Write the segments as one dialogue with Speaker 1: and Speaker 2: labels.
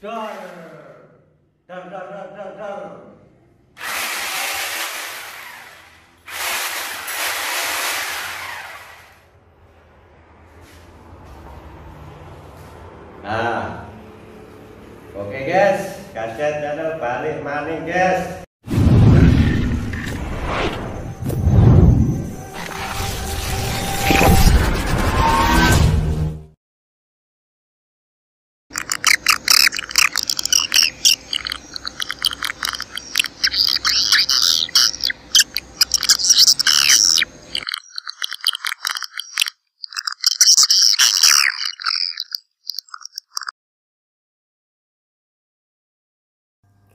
Speaker 1: Dor, dor, dor, dor, dor, dor. Nah, oke guys, kaset channel balik maning guys.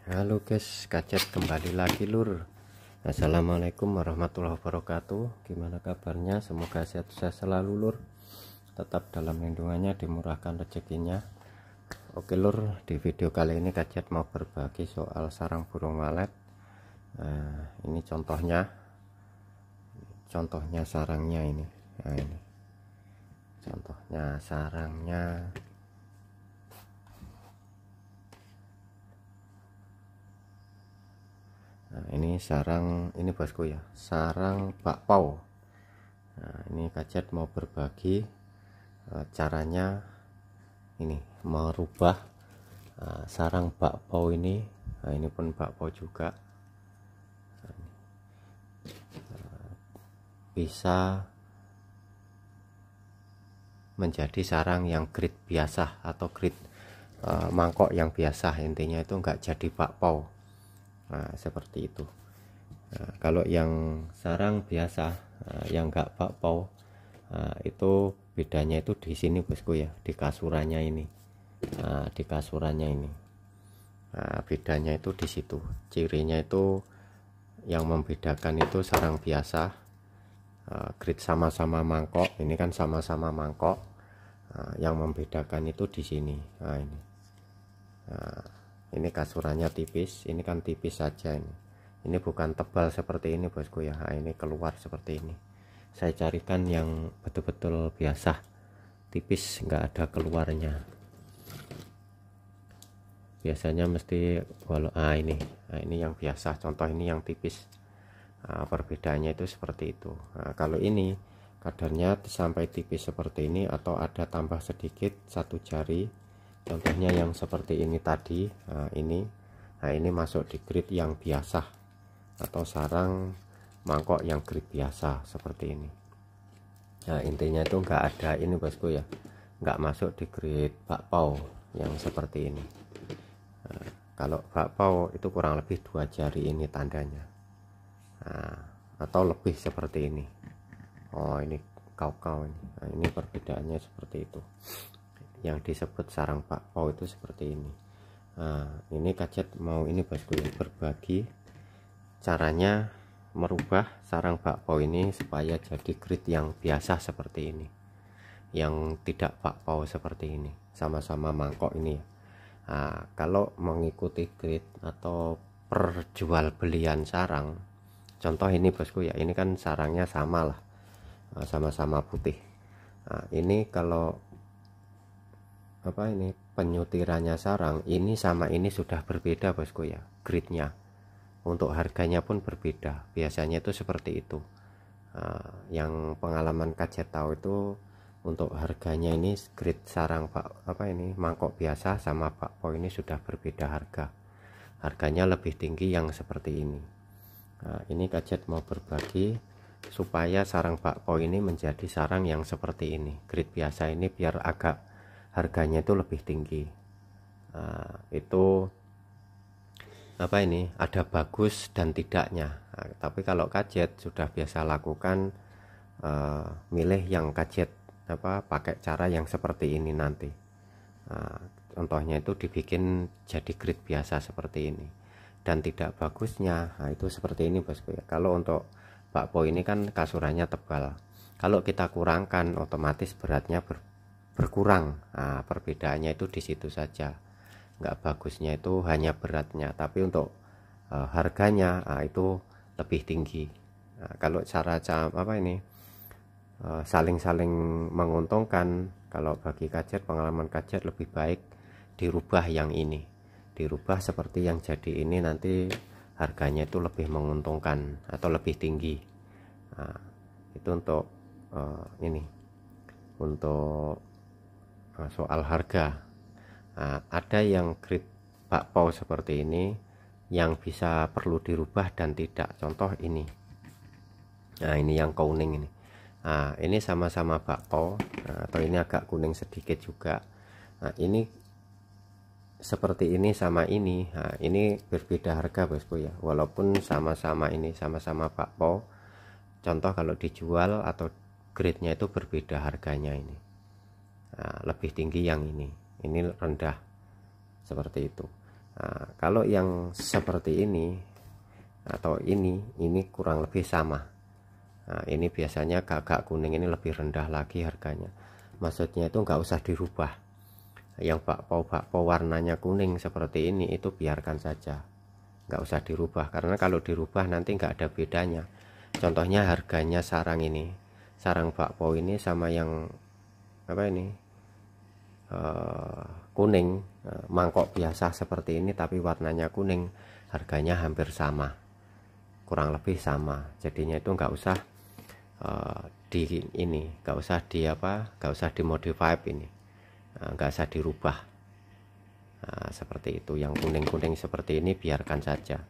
Speaker 2: Halo guys, kajet kembali lagi lur. Assalamualaikum warahmatullahi wabarakatuh. Gimana kabarnya? Semoga sehat selalu lur. Tetap dalam lindungannya, dimurahkan rezekinya. Oke lur, di video kali ini kajet mau berbagi soal sarang burung walet. Ini contohnya sarangnya ini. Nah, ini contohnya sarangnya. Nah, ini sarang ini bosku ya, sarang bakpao. Nah, ini kajet mau berbagi caranya ini merubah sarang bakpao ini. Nah, ini pun bakpao juga. Bisa menjadi sarang yang grade biasa atau grade mangkok yang biasa, intinya itu enggak jadi bakpao. Nah, seperti itu. Nah, kalau yang sarang biasa yang enggak bakpao, itu bedanya itu di sini bosku ya, di kasurannya ini. Nah, di kasurannya ini. Nah, bedanya itu di situ. Cirinya itu yang membedakan itu sarang biasa grade sama-sama mangkok, ini kan sama-sama mangkok. Yang membedakan itu di sini. Nah, ini. Nah, ini kasurannya tipis, ini kan tipis saja ini bukan tebal seperti ini bosku ya. Nah, ini keluar seperti ini. Saya carikan yang betul-betul biasa, tipis, nggak ada keluarnya. Biasanya mesti ini. Nah, ini yang biasa, contoh ini yang tipis. Nah, perbedaannya itu seperti itu. Nah, kalau ini kadarnya sampai tipis seperti ini atau ada tambah sedikit satu jari, contohnya yang seperti ini tadi. Nah, ini masuk di grade yang biasa atau sarang mangkok yang grade biasa seperti ini. Nah, intinya itu enggak ada ini bosku ya, enggak masuk di grade bakpao yang seperti ini. Nah, kalau bakpao itu kurang lebih 2 jari ini tandanya. Nah, atau lebih seperti ini. Oh, ini kau ini. Nah, ini perbedaannya seperti itu. Yang disebut sarang bakpao itu seperti ini. Nah, ini kajet mau ini bosku ya, berbagi caranya merubah sarang bakpao ini supaya jadi grade yang biasa seperti ini, yang tidak bakpao seperti ini, sama-sama mangkok ini ya. Nah, kalau mengikuti grade atau perjualbelian sarang, contoh ini bosku ya, ini kan sarangnya sama lah, sama-sama putih. Nah, ini kalau ini penyutirannya sarang ini sama ini sudah berbeda bosku ya, grade-nya. Untuk harganya pun berbeda, biasanya itu seperti itu. Yang pengalaman kajet tahu itu untuk harganya ini grade sarang mangkok biasa sama bakpao ini sudah berbeda harganya lebih tinggi yang seperti ini. Nah, ini kajet mau berbagi supaya sarang bakpao ini menjadi sarang yang seperti ini, grade biasa ini, biar agak harganya itu lebih tinggi. Itu ada bagus dan tidaknya. Nah, tapi kalau kajet sudah biasa lakukan, milih yang kajet pakai cara yang seperti ini nanti. Nah, contohnya itu dibikin jadi grade biasa seperti ini, dan tidak bagusnya itu seperti ini bosku ya. Kalau untuk bakpao ini kan kasurannya tebal, kalau kita kurangkan otomatis beratnya berkurang. Nah, perbedaannya itu di situ saja. Nggak bagusnya itu hanya beratnya, tapi untuk harganya itu lebih tinggi. Nah, kalau cara saling-saling menguntungkan, kalau bagi kajet, pengalaman kajet lebih baik dirubah yang ini, dirubah seperti yang jadi ini, nanti harganya itu lebih menguntungkan atau lebih tinggi. Nah, itu untuk ini untuk soal harga. Nah, ada yang grade bakpao seperti ini yang bisa perlu dirubah dan tidak, contoh ini. Nah, ini yang kuning ini. Nah, ini sama-sama bakpao, atau ini agak kuning sedikit juga. Nah, ini seperti ini sama ini. Nah, ini berbeda harga bosku ya, walaupun sama-sama ini sama-sama bakpao. Contoh kalau dijual atau grade-nya itu berbeda harganya ini. Nah, lebih tinggi yang ini rendah, seperti itu. Nah, kalau yang seperti ini atau ini kurang lebih sama. Nah, ini biasanya agak kuning ini lebih rendah lagi harganya. Maksudnya itu nggak usah dirubah. Yang bakpao warnanya kuning seperti ini itu biarkan saja, nggak usah dirubah, karena kalau dirubah nanti nggak ada bedanya. Contohnya harganya sarang ini, sarang bakpao ini sama yang apa ini kuning, mangkok biasa seperti ini tapi warnanya kuning, harganya hampir sama, kurang lebih sama. Jadinya itu nggak usah nggak usah dimodify ini, nggak usah dirubah. Nah, seperti itu. Yang kuning-kuning seperti ini biarkan saja.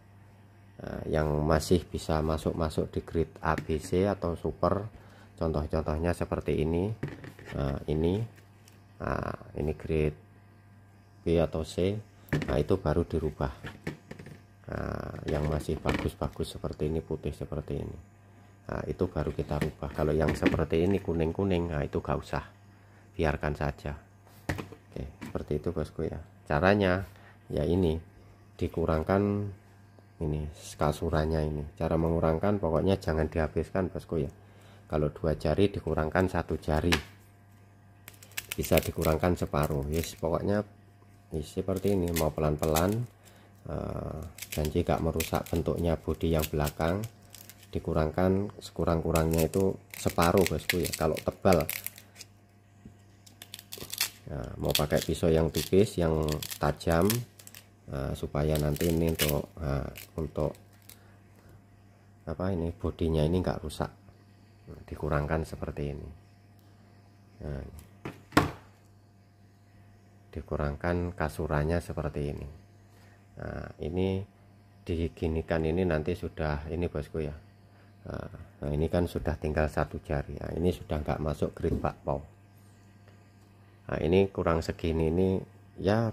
Speaker 2: Yang masih bisa masuk di grade ABC atau super, contoh-contohnya seperti ini. Ini grade B atau C. Nah, itu baru dirubah. Yang masih bagus-bagus seperti ini, putih seperti ini, nah, itu baru kita rubah. Kalau yang seperti ini kuning-kuning, nah itu gak usah, biarkan saja. Oke, seperti itu bosku ya. Caranya ya ini, dikurangkan ini kasurannya ini. Cara mengurangkan pokoknya jangan dihabiskan bosku ya. Kalau 2 jari dikurangkan 1 jari, bisa dikurangkan separuh. Yes, pokoknya seperti ini, mau pelan-pelan. Dan jika merusak bentuknya bodi yang belakang, dikurangkan sekurang-kurangnya itu separuh bosku ya. Kalau tebal, nah, mau pakai pisau yang tipis yang tajam, supaya nanti ini untuk apa ini bodinya ini enggak rusak. Dikurangkan seperti ini. Nah, dikurangkan kasurannya seperti ini. Nah, ini diginikan ini nanti sudah ini bosku ya. Nah, ini kan sudah tinggal 1 jari. Nah, ini sudah nggak masuk grade bakpao. Nah, ini kurang segini ini ya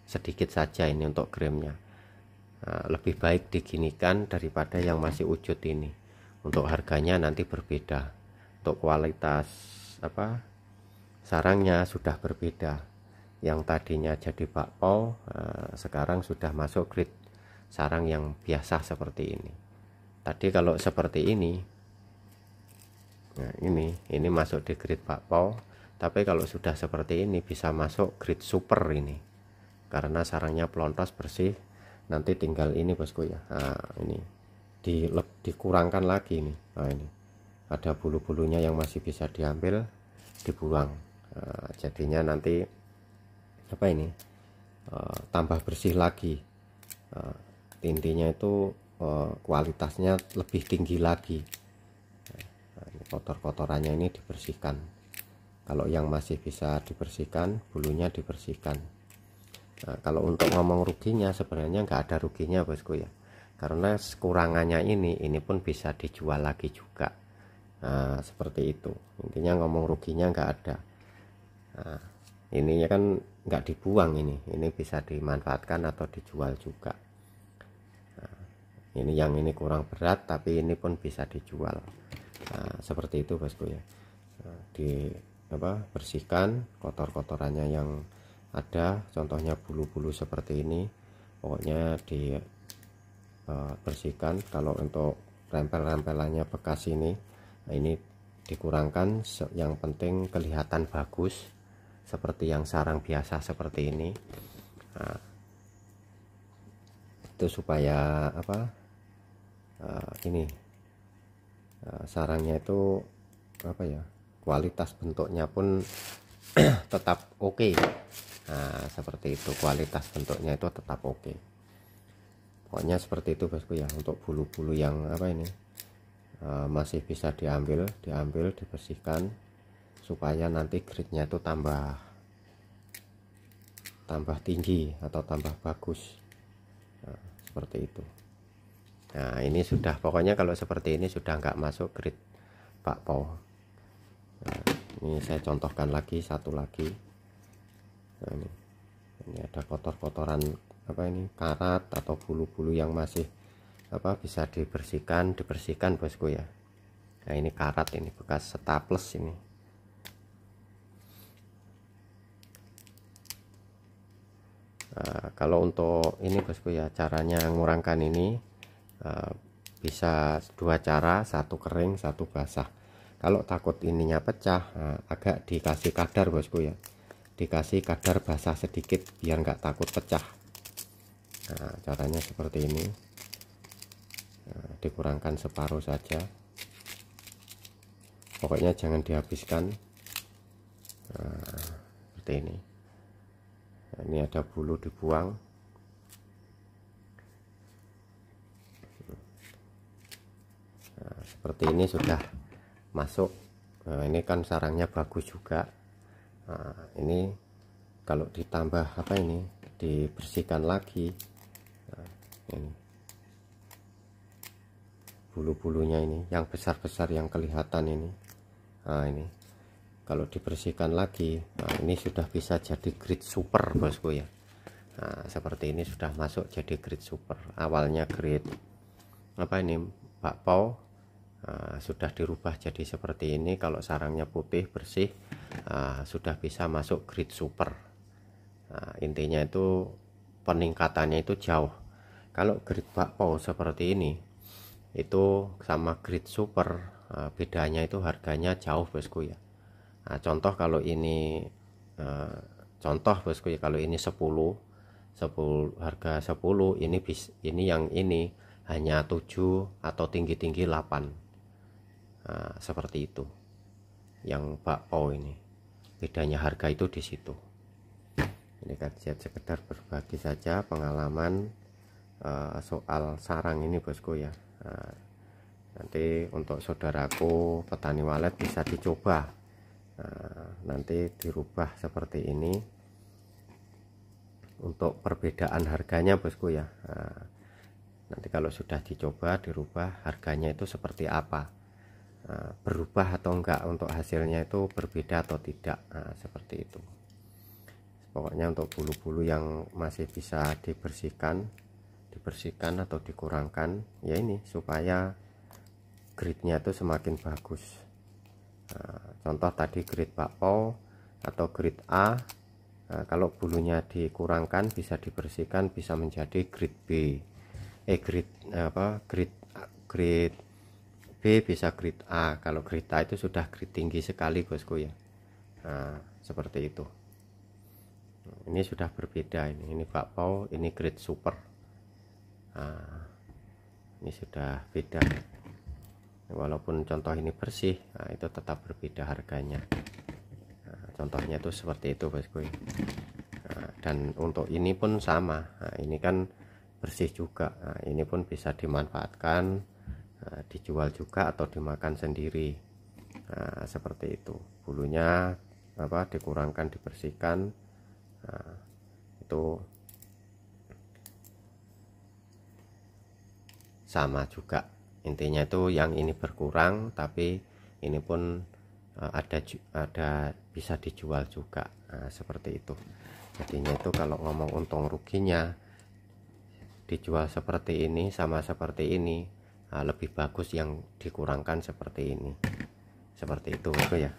Speaker 2: sedikit saja ini untuk gramnya. Nah, lebih baik diginikan daripada yang masih wujud ini. Untuk harganya nanti berbeda. Untuk kualitas sarangnya sudah berbeda. Yang tadinya jadi bakpao, sekarang sudah masuk grade sarang yang biasa seperti ini. Tadi kalau seperti ini, nah ini masuk di grade bakpao, tapi kalau sudah seperti ini bisa masuk grade super ini, karena sarangnya pelontos bersih. Nanti tinggal ini bosku ya. Nah, ini dikurangkan lagi nih. Nah, ini ada bulu-bulunya yang masih bisa diambil, dibuang. Nah, jadinya nanti tambah bersih lagi. Intinya itu kualitasnya lebih tinggi lagi. Nah, ini kotor-kotorannya ini dibersihkan. Kalau yang masih bisa dibersihkan, bulunya dibersihkan. Nah, kalau untuk ngomong ruginya, sebenarnya nggak ada ruginya bosku ya, karena kekurangannya ini pun bisa dijual lagi juga. Nah, seperti itu. Intinya ngomong ruginya nggak ada. Nah, ininya kan nggak dibuang, ini bisa dimanfaatkan atau dijual juga. Nah, ini yang ini kurang berat tapi ini pun bisa dijual. Nah, seperti itu bosku ya. Nah, bersihkan kotor-kotorannya yang ada, contohnya bulu-bulu seperti ini, pokoknya bersihkan. Kalau untuk rempel-rempelannya bekas ini, nah ini dikurangkan. Yang penting kelihatan bagus seperti yang sarang biasa seperti ini. Nah, itu supaya sarangnya itu kualitas bentuknya pun tetap oke. Nah, seperti itu, kualitas bentuknya itu tetap oke. Pokoknya seperti itu bosku ya, untuk bulu-bulu yang apa ini masih bisa diambil, dibersihkan supaya nanti gridnya itu tambah tinggi atau tambah bagus. Nah, seperti itu. Nah, ini sudah, pokoknya kalau seperti ini sudah nggak masuk grid bakpao. Nah, ini saya contohkan lagi, satu lagi. Nah, ini ada kotor-kotoran apa ini, karat atau bulu-bulu yang masih apa bisa dibersihkan bosku ya. Nah, ini karat, ini bekas staples ini. Nah, kalau untuk ini bosku ya, caranya ngurangkan ini bisa dua cara, satu kering satu basah. Kalau takut ininya pecah, agak dikasih kadar bosku ya, dikasih kadar basah sedikit biar nggak takut pecah. Nah, caranya seperti ini. Nah, dikurangkan separuh saja, pokoknya jangan dihabiskan. Nah, seperti ini. Nah, ini ada bulu dibuang. Nah, seperti ini sudah masuk. Nah, ini kan sarangnya bagus juga. Nah, ini kalau ditambah apa ini, dibersihkan lagi. Nah, ini bulu-bulunya ini yang besar-besar yang kelihatan ini. Nah, ini kalau dibersihkan lagi, nah ini sudah bisa jadi grade super bosku ya. Nah, seperti ini sudah masuk jadi grade super. Awalnya grade apa ini, bakpao, sudah dirubah jadi seperti ini. Kalau sarangnya putih bersih, sudah bisa masuk grade super. Nah, intinya itu peningkatannya itu jauh. Kalau grade bakpao seperti ini itu sama grade super, bedanya itu harganya jauh bosku ya. Nah, contoh kalau ini contoh bosku ya, kalau ini 10 harga 10, ini yang ini hanya 7 atau tinggi-tinggi 8. Nah, seperti itu yang bakpao ini, bedanya harga itu di situ. Ini kan sekedar berbagi saja pengalaman soal sarang ini bosku ya. Nah, nanti untuk saudaraku petani walet bisa dicoba. Nah, nanti dirubah seperti ini untuk perbedaan harganya bosku ya. Nah, nanti kalau sudah dicoba dirubah harganya itu seperti apa, berubah atau enggak, untuk hasilnya itu berbeda atau tidak. Nah, seperti itu. Pokoknya untuk bulu-bulu yang masih bisa dibersihkan atau dikurangkan ya, ini supaya gridnya itu semakin bagus. Nah, contoh tadi grade bakpao atau grade A. Nah, kalau bulunya dikurangkan bisa dibersihkan, bisa menjadi grade B. Grade B bisa grade A. Kalau grade A itu sudah grade tinggi sekali bosku ya. Nah, seperti itu. Ini sudah berbeda, ini bakpao, ini grade super. Nah, ini sudah beda. Walaupun contoh ini bersih, nah itu tetap berbeda harganya. Nah, contohnya itu seperti itu bosku. Nah, dan untuk ini pun sama. Nah, ini kan bersih juga. Nah, ini pun bisa dimanfaatkan, dijual juga atau dimakan sendiri. Nah, seperti itu. Bulunya apa dikurangkan, dibersihkan. Nah, itu sama juga. Intinya itu yang ini berkurang, tapi ini pun ada bisa dijual juga. Nah, seperti itu. Jadinya itu kalau ngomong untung ruginya, dijual seperti ini sama seperti ini, lebih bagus yang dikurangkan seperti ini. Seperti itu ya.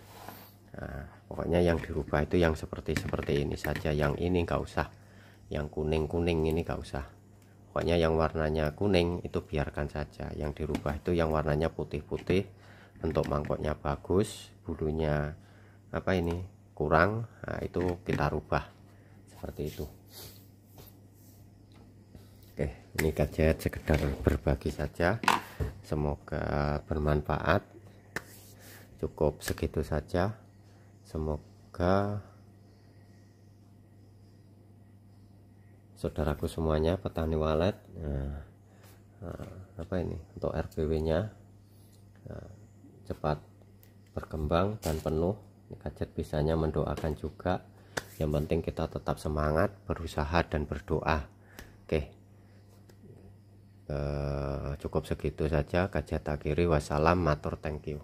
Speaker 2: Nah, pokoknya yang dirubah itu yang seperti ini saja. Yang ini nggak usah, yang kuning-kuning ini nggak usah. Pokoknya yang warnanya kuning itu biarkan saja. Yang dirubah itu yang warnanya putih-putih, bentuk mangkoknya bagus, bulunya apa ini kurang, nah itu kita rubah seperti itu. Oke, ini gadget sekedar berbagi saja, semoga bermanfaat. Cukup segitu saja, semoga saudaraku semuanya petani walet. Apa ini untuk RBW nya cepat berkembang dan penuh. Kajet bisanya mendoakan juga, yang penting kita tetap semangat berusaha dan berdoa. Oke, cukup segitu saja. Kajet akhiri, wassalam, matur, thank you.